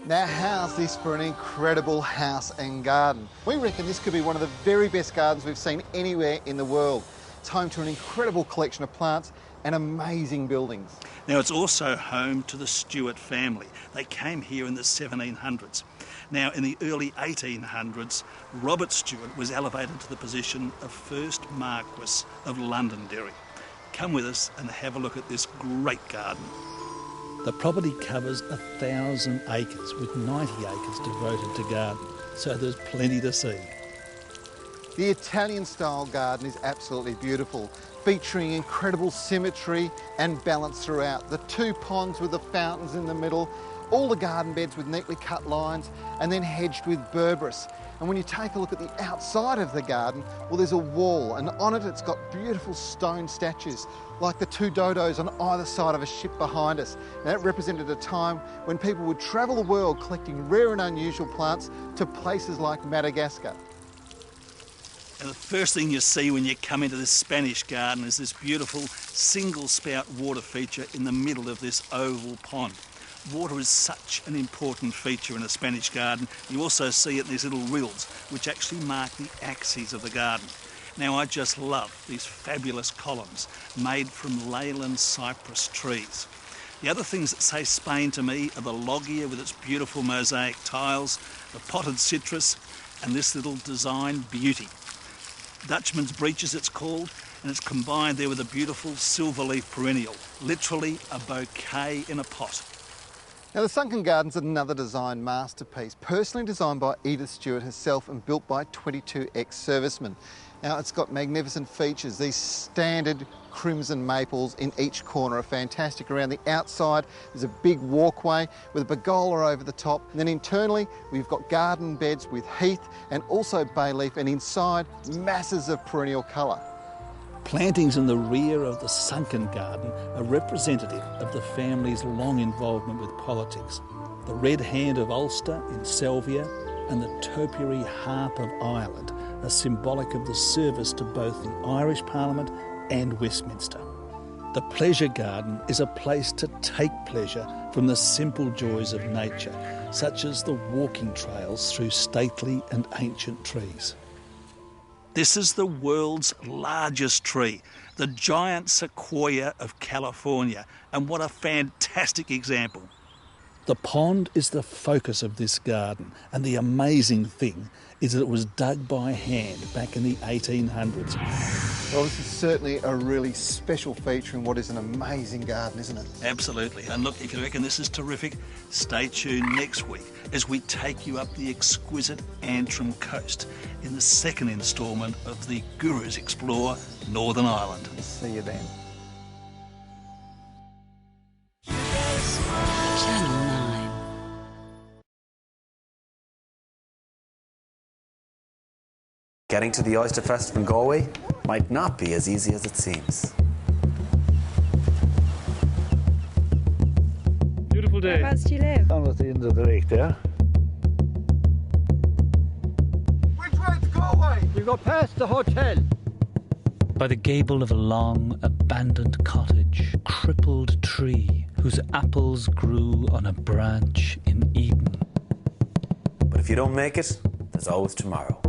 Now how's this for an incredible house and garden? We reckon this could be one of the very best gardens we've seen anywhere in the world. It's home to an incredible collection of plants and amazing buildings. Now it's also home to the Stuart family. They came here in the 1700s. Now in the early 1800s, Robert Stuart was elevated to the position of first Marquess of Londonderry. Come with us and have a look at this great garden. The property covers 1,000 acres, with 90 acres devoted to garden, so there's plenty to see. The Italian-style garden is absolutely beautiful, featuring incredible symmetry and balance throughout. The 2 ponds with the fountains in the middle, all the garden beds with neatly cut lines, and then hedged with berberis. And when you take a look at the outside of the garden, well, there's a wall, and on it it's got beautiful stone statues, like the 2 dodos on either side of a ship behind us. And that represented a time when people would travel the world collecting rare and unusual plants to places like Madagascar. And the first thing you see when you come into this Spanish garden is this beautiful single spout water feature in the middle of this oval pond. Water is such an important feature in a Spanish garden. You also see it in these little rills, which actually mark the axes of the garden. Now, I just love these fabulous columns made from Leyland cypress trees. The other things that say Spain to me are the loggia with its beautiful mosaic tiles, the potted citrus, and this little design beauty. Dutchman's breeches it's called, and it's combined there with a beautiful silver leaf perennial, literally a bouquet in a pot. Now, the Sunken Gardens are another design masterpiece, personally designed by Edith Stewart herself and built by 22 ex-servicemen. Now, it's got magnificent features. These standard crimson maples in each corner are fantastic. Around the outside, there's a big walkway with a pergola over the top. And then internally, we've got garden beds with heath and also bay leaf, and inside, masses of perennial colour. Plantings in the rear of the Sunken Garden are representative of the family's long involvement with politics. The Red Hand of Ulster in Salvia and the topiary harp of Ireland are symbolic of the service to both the Irish Parliament and Westminster. The Pleasure Garden is a place to take pleasure from the simple joys of nature, such as the walking trails through stately and ancient trees. This is the world's largest tree, the giant sequoia of California, and what a fantastic example. The pond is the focus of this garden, and the amazing thing is that it was dug by hand back in the 1800s. Well, this is certainly a really special feature in what is an amazing garden, isn't it? Absolutely. And look, if you reckon this is terrific, stay tuned next week as we take you up the exquisite Antrim coast in the second instalment of the Gurus Explore Northern Ireland. See you then. Channel 9. Getting to the Oyster Festival in Galway might not be as easy as it seems. Beautiful day. Whereabouts do you live? Down at the end of the lake there. Which way to Galway? We go past the hotel. By the gable of a long, abandoned cottage, crippled tree whose apples grew on a branch in Eden. But if you don't make it, there's always tomorrow.